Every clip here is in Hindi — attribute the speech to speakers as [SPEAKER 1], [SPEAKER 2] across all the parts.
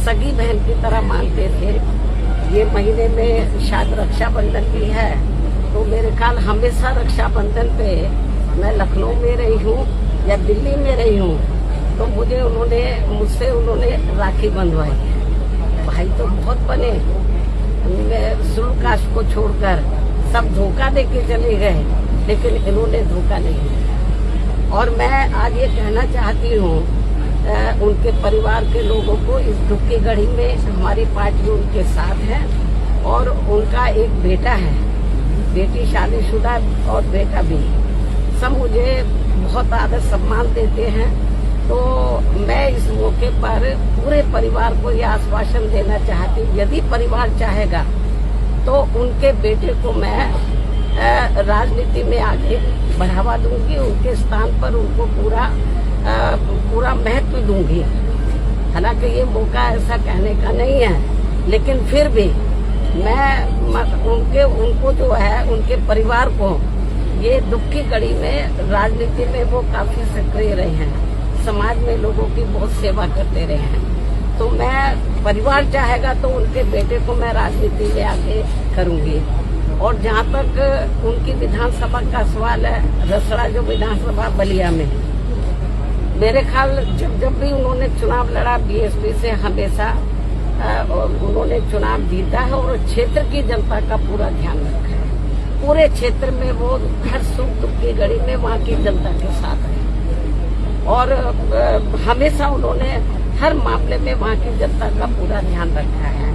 [SPEAKER 1] सगी बहन की तरह मानते थे। ये महीने में शायद रक्षाबंधन भी है, तो मेरे ख्याल हमेशा रक्षाबंधन पे मैं लखनऊ में रही हूँ या दिल्ली में रही हूँ, तो मुझसे उन्होंने राखी बंधवाई है। भाई तो बहुत बने, शुल्क कास्ट को छोड़कर सब धोखा दे के चले गए, लेकिन इन्होंने धोखा नहीं दिया। और मैं आज ये कहना चाहती हूँ उनके परिवार के लोगों को, इस दुख की घड़ी में हमारी पार्टी उनके साथ है। और उनका एक बेटा है, बेटी शादीशुदा और बेटा भी, सब मुझे बहुत आदर सम्मान देते हैं। तो मैं इस मौके पर पूरे परिवार को यह आश्वासन देना चाहती हूँ, यदि परिवार चाहेगा तो उनके बेटे को मैं राजनीति में आगे बढ़ावा दूंगी, उनके स्थान पर उनको पूरा महत्व दूंगी। हालांकि ये मौका ऐसा कहने का नहीं है, लेकिन फिर भी मैं उनको जो है, उनके परिवार को, ये दुख की घड़ी में राजनीति में वो काफी सक्रिय रहे हैं, समाज में लोगों की बहुत सेवा करते रहे हैं। तो मैं, परिवार चाहेगा तो उनके बेटे को मैं राजनीति में आगे करूंगी। और जहाँ तक उनकी विधानसभा का सवाल है, रसड़ा जो विधानसभा बलिया में, मेरे ख्याल जब भी उन्होंने चुनाव लड़ा बीएसपी से, हमेशा उन्होंने चुनाव जीता है और क्षेत्र की जनता का पूरा ध्यान रखा है। पूरे क्षेत्र में वो हर सुख दुख की घड़ी में वहाँ की जनता के साथ है और हमेशा उन्होंने हर मामले में वहाँ की जनता का पूरा ध्यान रखा है।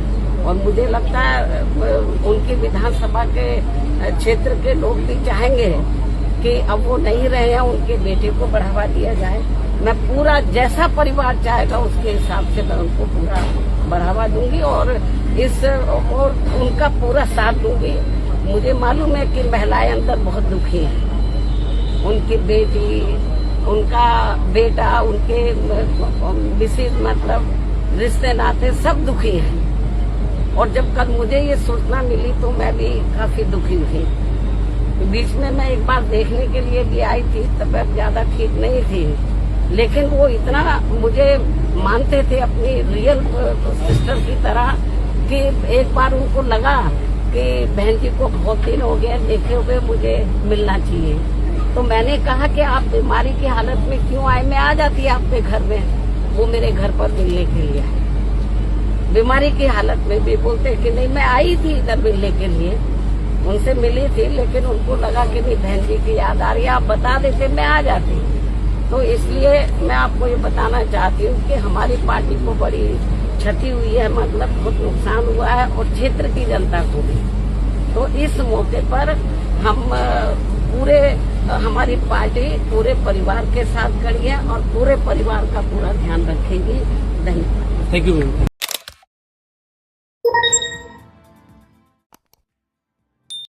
[SPEAKER 1] और मुझे लगता है उनकी विधानसभा के क्षेत्र के लोग भी चाहेंगे कि अब वो नहीं रहे हैं, उनके बेटे को बढ़ावा दिया जाए। मैं पूरा, जैसा परिवार चाहेगा उसके हिसाब से मैं उनको पूरा बढ़ावा दूंगी और उनका पूरा साथ दूंगी। मुझे मालूम है कि महिलाएं अंदर बहुत दुखी हैं, उनकी बेटी, उनका बेटा, उनके विशेष मतलब रिश्ते नाते सब दुखी हैं। और जब कल मुझे ये सूचना मिली तो मैं भी काफी दुखी थी। बीच में मैं एक बार देखने के लिए भी आई थी, तबीयत ज्यादा ठीक नहीं थी, लेकिन वो इतना मुझे मानते थे अपनी रियल सिस्टर की तरह कि एक बार उनको लगा कि बहन जी को बहुत दिन हो गया देखे हुए, मुझे मिलना चाहिए। तो मैंने कहा कि आप बीमारी की हालत में क्यों आए, मैं आ जाती आपके घर में। वो मेरे घर पर मिलने के लिए आए, बीमारी की हालत में भी। बोलते कि नहीं, मैं आई थी इधर मिलने के लिए, उनसे मिली थी, लेकिन उनको लगा कि नहीं बहन जी की याद आ रही है, आप बता देते मैं आ जाती। तो इसलिए मैं आपको ये बताना चाहती हूँ कि हमारी पार्टी को बड़ी क्षति हुई है, मतलब बहुत नुकसान हुआ है और क्षेत्र की जनता को भी। तो इस मौके पर हम हमारी पार्टी पूरे परिवार के साथ खड़ी है और पूरे परिवार का पूरा ध्यान रखेगी। धन्यवाद।
[SPEAKER 2] Thank you.